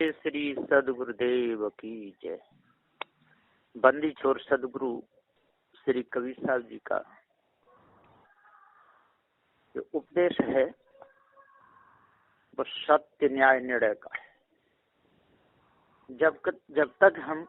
नमस्ते श्री सदगुरुदेव की जय। बंदी छोर सदगुरु श्री कबीर साहब जी का जो उपदेश है वो सत्य न्याय निर्णय का है। जब तक हम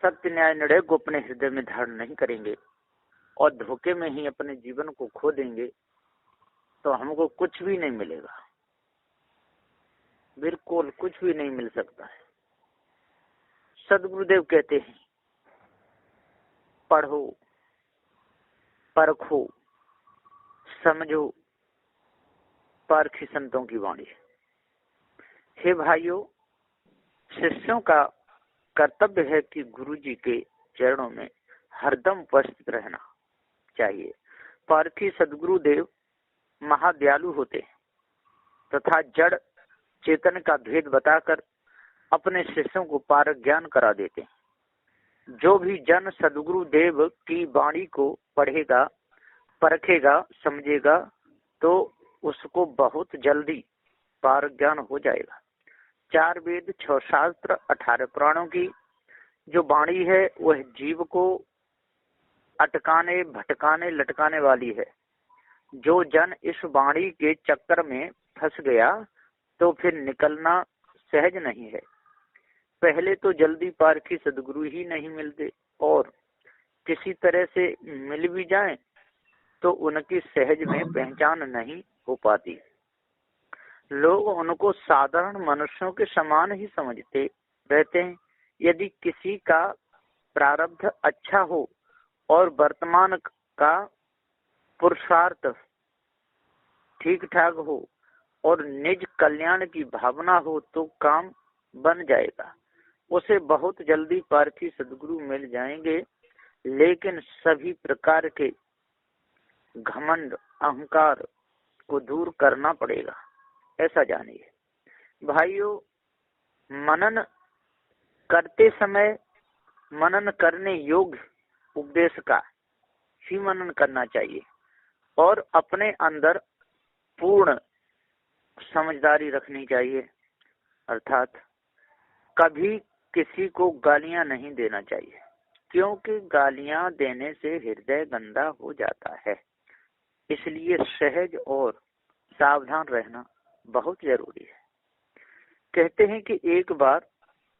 सत्य न्याय निर्णय को अपने हृदय में धारण नहीं करेंगे और धोखे में ही अपने जीवन को खो देंगे तो हमको कुछ भी नहीं मिलेगा, बिल्कुल कुछ भी नहीं मिल सकता है। सदगुरुदेव कहते हैं पढ़ो, परखो, समझो, पारखी संतों की वाणी। हे भाइयों, शिष्यों का कर्तव्य है कि गुरु जी के चरणों में हरदम उपस्थित रहना चाहिए। पारखी सदगुरुदेव महादयालु होते तथा जड़ चेतन का भेद बताकर अपने शिष्यों को पारक ज्ञान करा देते हैं। जो भी जन सदगुरुदेव की वाणी को पढ़ेगा, परखेगा, समझेगा तो उसको बहुत जल्दी पारक ज्ञान हो जाएगा। 4 वेद, 6 शास्त्र, 18 पुराणों की जो वाणी है वह जीव को अटकाने, भटकाने, लटकाने वाली है। जो जन इस वाणी के चक्कर में फंस गया तो फिर निकलना सहज नहीं है। पहले तो जल्दी पारखी सदगुरु ही नहीं मिलते और किसी तरह से मिल भी जाएं तो उनकी सहज में पहचान नहीं हो पाती। लोग उनको साधारण मनुष्यों के समान ही समझते रहते हैं। यदि किसी का प्रारब्ध अच्छा हो और वर्तमान का पुरुषार्थ ठीक ठाक हो और निज कल्याण की भावना हो तो काम बन जाएगा। उसे बहुत जल्दी पारखी सदगुरु मिल जाएंगे। लेकिन सभी प्रकार के घमंड, अहंकार को दूर करना पड़ेगा, ऐसा जानिए। भाइयों, मनन करते समय मनन करने योग्य उपदेश का ही मनन करना चाहिए और अपने अंदर पूर्ण समझदारी रखनी चाहिए। अर्थात कभी किसी को गालियां नहीं देना चाहिए, क्योंकि गालियां देने से हृदय गंदा हो जाता है। इसलिए सहज और सावधान रहना बहुत जरूरी है। कहते हैं कि एक बार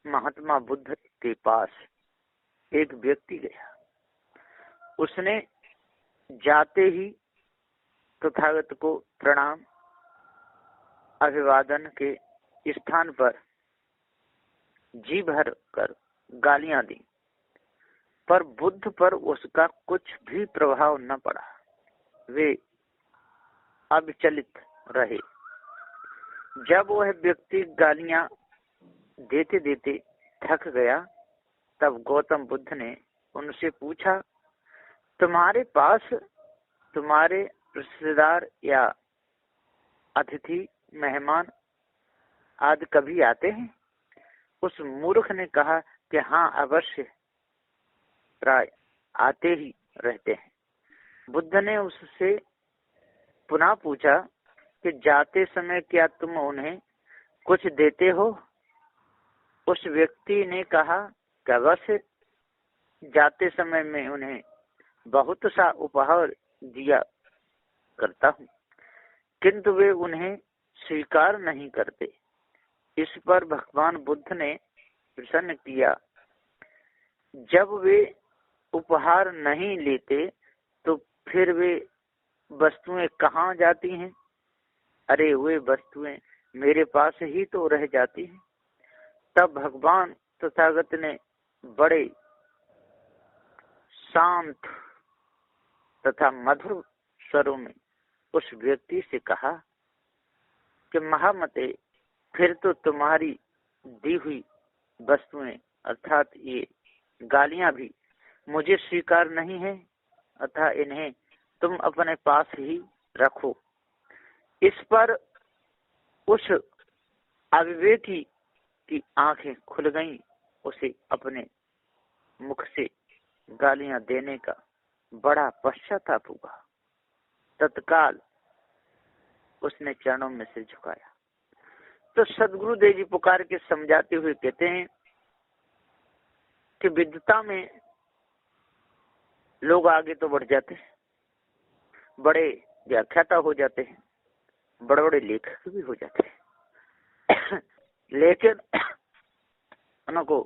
महात्मा बुद्ध के पास एक व्यक्ति गया। उसने जाते ही तथागत को प्रणाम, अभिवादन के स्थान पर जी भर कर गालियां दी, पर बुद्ध पर उसका कुछ भी प्रभाव न पड़ा। वे अविचलित रहे। जब वह व्यक्ति गालियां देते देते थक गया तब गौतम बुद्ध ने उनसे पूछा, तुम्हारे पास तुम्हारे रिश्तेदार या अतिथि, मेहमान आदि कभी आते हैं? उस मूर्ख ने कहा कि हाँ, अवश्य, प्राय आते ही रहते हैं। बुद्ध ने उससे पुनः पूछा कि जाते समय क्या तुम उन्हें कुछ देते हो? उस व्यक्ति ने कहा कि अवश्य, जाते समय मैं उन्हें बहुत सा उपहार दिया करता हूँ, किंतु वे उन्हें स्वीकार नहीं करते। इस पर भगवान बुद्ध ने प्रश्न किया, जब वे उपहार नहीं लेते तो फिर वे वस्तुएं कहाँ जाती हैं? अरे वे वस्तुएं मेरे पास ही तो रह जाती हैं। तब भगवान तथागत ने बड़े शांत तथा मधुर स्वरों में उस व्यक्ति से कहा कि महामते, फिर तो तुम्हारी दी हुई वस्तुएं अर्थात ये गालियां भी मुझे स्वीकार नहीं है, अतः इन्हें तुम अपने पास ही रखो। इस पर उस अविवेकी की आंखें खुल गईं। उसे अपने मुख से गालियां देने का बड़ा पश्चाताप हुआ। तत्काल उसने चरणों में सिर झुकाया। तो सदगुरुदेव जी पुकार के समझाते हुए कहते हैं कि विद्वता में लोग आगे तो बढ़ जाते हैं, बड़े व्याख्याता हो जाते हैं, बड़े बड़े लेखक भी हो जाते हैं, लेकिन उनको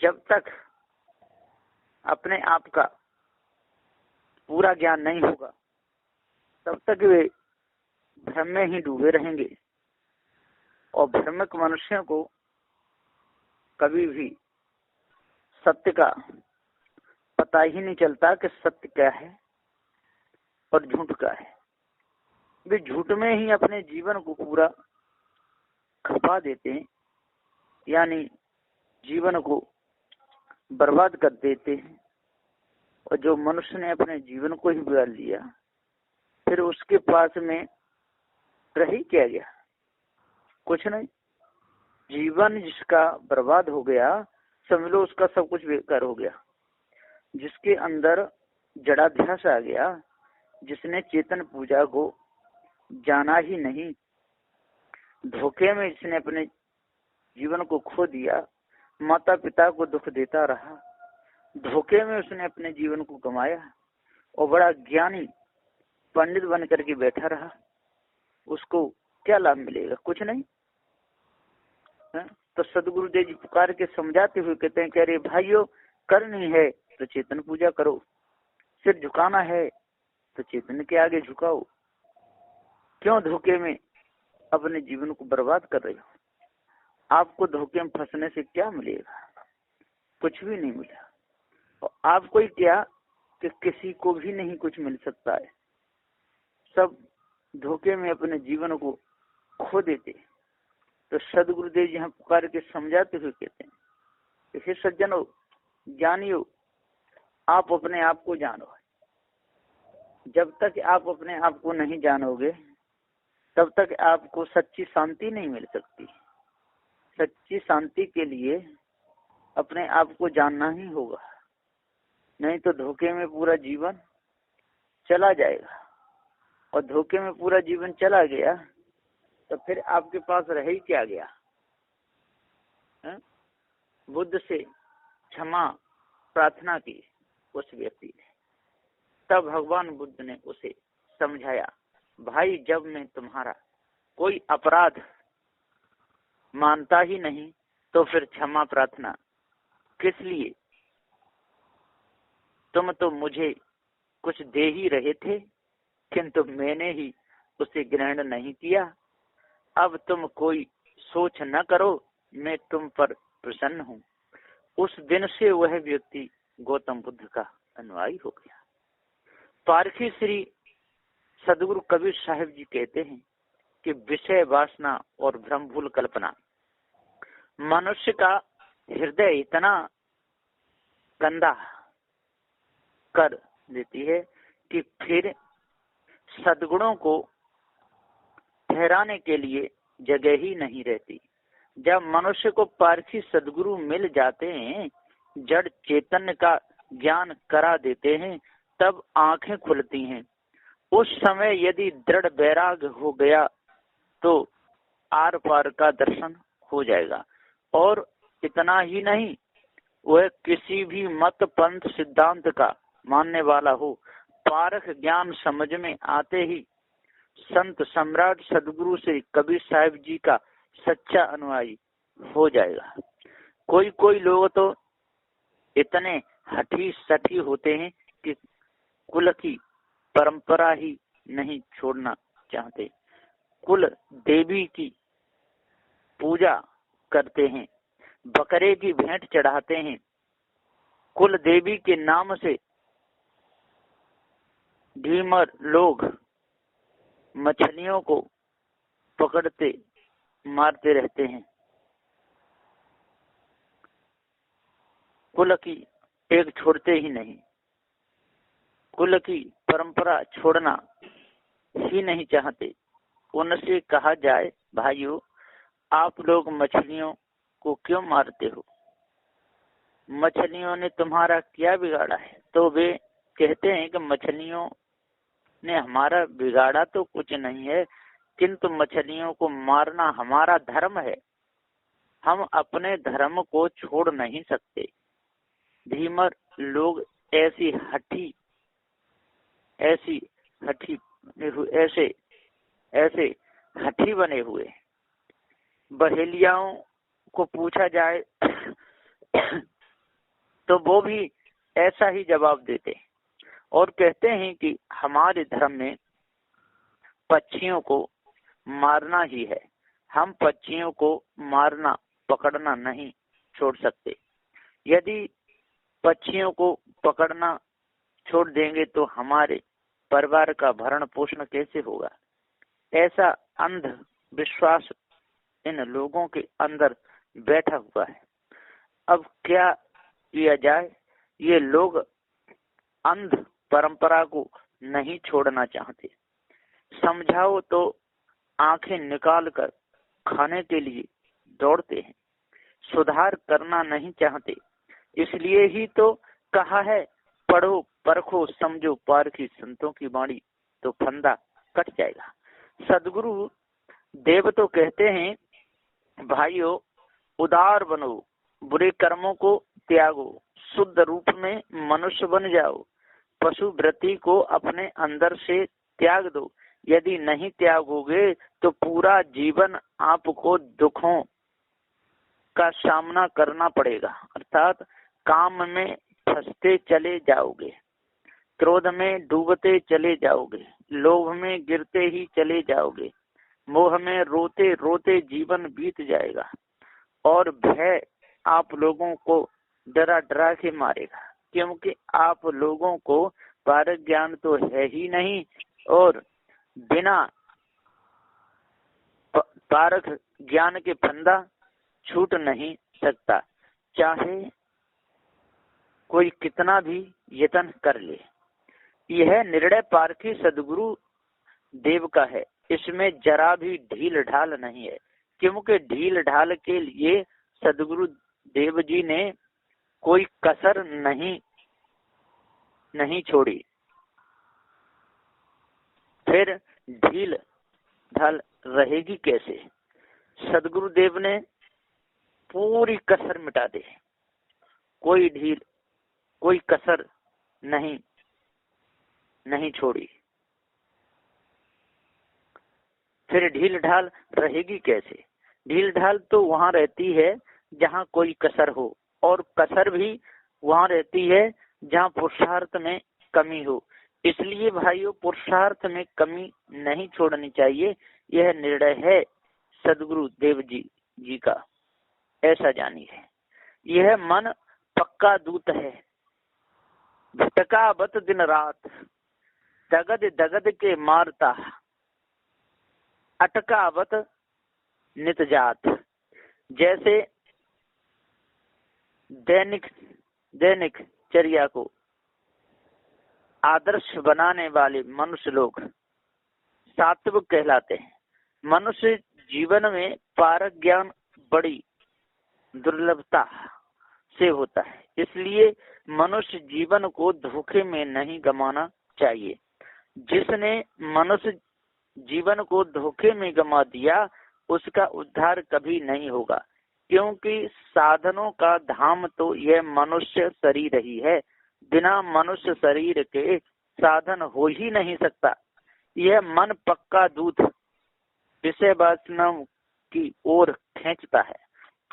जब तक अपने आप का पूरा ज्ञान नहीं होगा तब तक वे भ्रम में ही डूबे रहेंगे। और भ्रमक मनुष्यों को कभी भी सत्य का पता ही नहीं चलता कि सत्य क्या है और झूठ क्या है। वे झूठ में ही अपने जीवन को पूरा खपा देते हैं, यानी जीवन को बर्बाद कर देते हैं। और जो मनुष्य ने अपने जीवन को ही बिगाड़ लिया, फिर उसके पास में रही क्या गया? कुछ नहीं। जीवन जिसका बर्बाद हो गया, समझ लो उसका सब कुछ बेकार हो गया। जिसके अंदर जड़ाध्यास आ गया, जिसने चेतन पूजा को जाना ही नहीं, धोखे में जिसने अपने जीवन को खो दिया, माता पिता को दुख देता रहा, धोखे में उसने अपने जीवन को गंवाया और बड़ा ज्ञानी पंडित बन करके बैठा रहा, उसको क्या लाभ मिलेगा? कुछ नहीं है? तो सदगुरुदेव जी पुकार के समझाते हुए कहते हैं कि अरे भाइयों, करनी है तो चेतन पूजा करो, सिर झुकाना है तो चेतन के आगे झुकाओ। क्यों धोखे में अपने जीवन को बर्बाद कर रहे हो? आपको धोखे में फंसने से क्या मिलेगा? कुछ भी नहीं मिला। और आपको ही क्या कि किसी को भी नहीं कुछ मिल सकता है। सब धोखे में अपने जीवन को खो देते। तो सदगुरुदेव जी यहाँ पुकार के समझाते हुए कहते हैं कि हे सज्जनों, जानियो, आप अपने आप को जानो। जब तक आप अपने आप को नहीं जानोगे तब तक आपको सच्ची शांति नहीं मिल सकती। सच्ची शांति के लिए अपने आप को जानना ही होगा, नहीं तो धोखे में पूरा जीवन चला जाएगा। और धोखे में पूरा जीवन चला गया तो फिर आपके पास रह ही क्या गया? बुद्ध से क्षमा प्रार्थना की उस व्यक्ति ने, तब भगवान बुद्ध ने उसे समझाया, भाई जब मैं तुम्हारा कोई अपराध मानता ही नहीं तो फिर क्षमा प्रार्थना किस लिए? तुम तो मुझे कुछ दे ही रहे थे, किंतु मैंने ही उसे ग्रहण नहीं किया। अब तुम कोई सोच न करो, मैं तुम पर प्रसन्न हूँ। उस दिन से वह व्यक्ति गौतम बुद्ध का अनुयायी हो गया। पारखी श्री सदगुरु कबीर साहिब जी कहते हैं कि विषय वासना और भ्रम भूल कल्पना मनुष्य का हृदय इतना गंदा कर देती है कि फिर सद्गुणों को ठहराने के लिए जगह ही नहीं रहती। जब मनुष्य को पारखी सद्गुरु मिल जाते हैं, जड़ चेतन का ज्ञान करा देते हैं, तब आंखें खुलती हैं। उस समय यदि दृढ़ वैराग्य हो गया तो आर पार का दर्शन हो जाएगा। और इतना ही नहीं, वह किसी भी मत पंथ सिद्धांत का मानने वाला हो, पारख ज्ञान समझ में आते ही संत सम्राट सदगुरु से कबीर साहिब जी का सच्चा अनुयायी हो जाएगा। कोई कोई लोग तो इतने हठी सठी होते हैं कि कुल की परंपरा ही नहीं छोड़ना चाहते। कुल देवी की पूजा करते हैं, बकरे की भेंट चढ़ाते हैं, कुल देवी के नाम से ढीमर लोग मछलियों को पकड़ते मारते रहते हैं। कुल की टेक छोड़ते ही नहीं, कुल की परंपरा छोड़ना ही नहीं चाहते। उनसे कहा जाए, भाइयों आप लोग मछलियों को क्यों मारते हो? मछलियों ने तुम्हारा क्या बिगाड़ा है? तो वे कहते हैं कि मछलियों ने हमारा बिगाड़ा तो कुछ नहीं है, किंतु मछलियों को मारना हमारा धर्म है, हम अपने धर्म को छोड़ नहीं सकते। धीमर लोग ऐसे हठी बने हुए। बहेलियाओं को पूछा जाए तो वो भी ऐसा ही जवाब देते और कहते हैं कि हमारे धर्म में पक्षियों को मारना ही है, हम पक्षियों को मारना पकड़ना नहीं छोड़ सकते। यदि पक्षियों को पकड़ना छोड़ देंगे तो हमारे परिवार का भरण पोषण कैसे होगा? ऐसा अंध विश्वास इन लोगों के अंदर बैठा हुआ है। अब क्या किया जाए? ये लोग अंध परंपरा को नहीं छोड़ना चाहते। समझाओ तो आंखें निकाल कर खाने के लिए दौड़ते हैं। सुधार करना नहीं चाहते। इसलिए ही तो कहा है, पढ़ो परखो समझो पारखी संतों की वाणी, तो फंदा कट जाएगा। सदगुरु देव तो कहते हैं, भाइयों उदार बनो, बुरे कर्मों को त्यागो, शुद्ध रूप में मनुष्य बन जाओ, पशु वृत्ति को अपने अंदर से त्याग दो। यदि नहीं त्यागोगे तो पूरा जीवन आपको दुखों का सामना करना पड़ेगा। अर्थात काम में फंसते चले जाओगे, क्रोध में डूबते चले जाओगे, लोभ में गिरते ही चले जाओगे, मोह में रोते रोते जीवन बीत जाएगा और भय आप लोगों को डरा डरा के मारेगा, क्योंकि आप लोगों को पारक ज्ञान तो है ही नहीं और बिना पारक ज्ञान के फंदा छूट नहीं सकता, चाहे कोई कितना भी यत्न कर ले। यह निर्णय पारखी सदगुरु देव का है, इसमें जरा भी ढील ढाल नहीं है, क्योंकि ढील ढाल के लिए सदगुरु देव जी ने कोई कसर नहीं छोड़ी। फिर ढील ढाल रहेगी कैसे? सदगुरु देव ने पूरी कसर मिटा दी, कोई कसर नहीं छोड़ी। फिर ढील ढाल रहेगी कैसे? ढील ढाल तो वहां रहती है जहां कोई कसर हो, और कसर भी वहां रहती है जहां पुरुषार्थ में कमी हो। इसलिए भाइयों, पुरुषार्थ में कमी नहीं छोड़नी चाहिए। यह निर्णय है सदगुरु देव जी का, ऐसा जानिए। यह मन पक्का दूत है, भटकावत दिन रात, दगद दगद के मारता, अटकावत नित जात। जैसे दैनिक चर्या को आदर्श बनाने वाले मनुष्य लोग सात्विक कहलाते हैं। मनुष्य जीवन में पारक ज्ञान बड़ी दुर्लभता से होता है, इसलिए मनुष्य जीवन को धोखे में नहीं गंवाना चाहिए। जिसने मनुष्य जीवन को धोखे में गंवा दिया उसका उद्धार कभी नहीं होगा, क्योंकि साधनों का धाम तो यह मनुष्य शरीर ही है। बिना मनुष्य शरीर के साधन हो ही नहीं सकता। यह मन पक्का दूत विषय वासना की ओर खींचता है,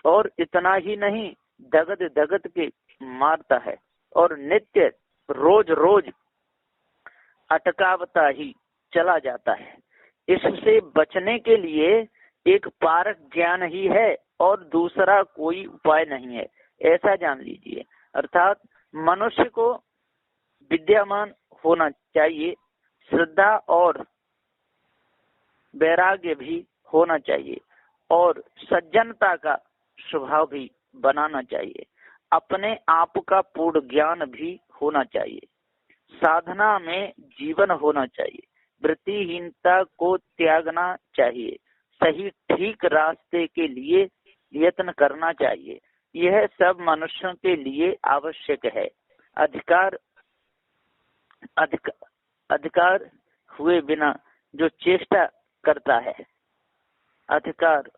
और इतना ही नहीं, दगद दगद के मारता है और नित्य रोज रोज अटकावता ही चला जाता है। इससे बचने के लिए एक पारक ज्ञान ही है और दूसरा कोई उपाय नहीं है, ऐसा जान लीजिए। अर्थात मनुष्य को विद्यामान होना चाहिए, श्रद्धा और वैराग्य भी होना चाहिए, और सज्जनता का स्वभाव भी बनाना चाहिए। अपने आप का पूर्ण ज्ञान भी होना चाहिए। साधना में जीवन होना चाहिए। वृत्तिहीनता को त्यागना चाहिए। सही ठीक रास्ते के लिए यत्न करना चाहिए। यह सब मनुष्यों के लिए आवश्यक है। अधिकार हुए बिना जो चेष्टा करता है, अधिकार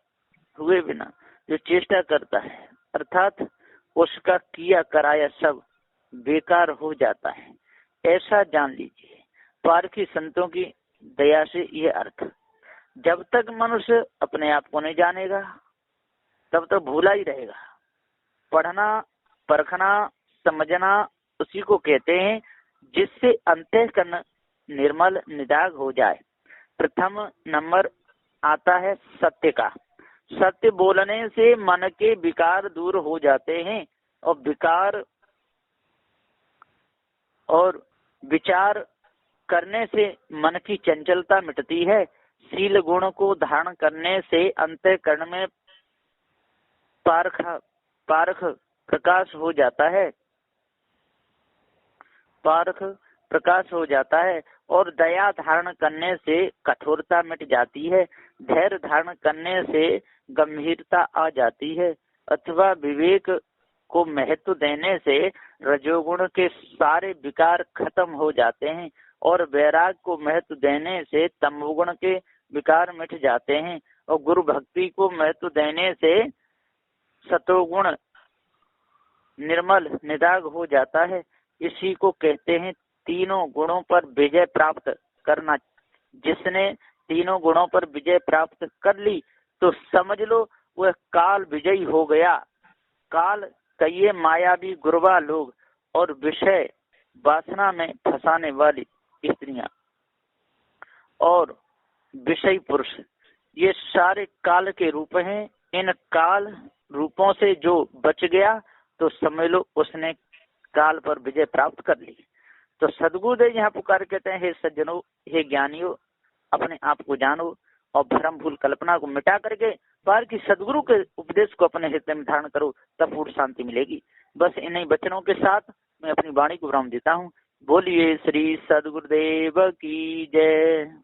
हुए बिना जो चेष्टा करता है, अर्थात उसका किया कराया सब बेकार हो जाता है, ऐसा जान लीजिए। पारखी संतों की दया से यह अर्थ। जब तक मनुष्य अपने आप को नहीं जानेगा तब तक भूला ही रहेगा। पढ़ना, परखना, समझना उसी को कहते हैं जिससे अंतःकरण निर्मल निदाग हो जाए। प्रथम नंबर आता है सत्य का। सत्य बोलने से मन के विकार दूर हो जाते हैं और विकार और विचार करने से मन की चंचलता मिटती है। शील गुण को धारण करने से अंतःकरण में पारख प्रकाश हो जाता है, पारख प्रकाश हो जाता है और दया धारण करने से कठोरता मिट जाती है। धैर्य धारण करने से गंभीरता आ जाती है, अथवा विवेक को महत्व देने से रजोगुण के सारे विकार खत्म हो जाते हैं और वैराग को महत्व देने से तमोगुण के विकार मिट जाते हैं और गुरु भक्ति को महत्व देने से सतोगुण निर्मल निदाग हो जाता है। इसी को कहते हैं तीनों गुणों पर विजय प्राप्त करना। जिसने तीनों गुणों पर विजय प्राप्त कर ली तो समझ लो वह काल विजयी हो गया। काल कई मायावी गुरबा लोग और विषय वासना में फंसाने वाली स्त्रियां और विषय पुरुष, ये सारे काल के रूप हैं। इन काल रूपों से जो बच गया तो समझ लो उसने काल पर विजय प्राप्त कर ली। तो सदगुरुदेव यहाँ पुकार कहते हैं, हे सज्जनों, हे ज्ञानियों, अपने आप को जानो और भ्रम भूल कल्पना को मिटा करके पार की सदगुरु के उपदेश को अपने हृदय में धारण करो, तब पूर्ण शांति मिलेगी। बस इन्हीं वचनों के साथ मैं अपनी वाणी को विराम देता हूँ। बोलिए श्री सदगुरुदेव की जय।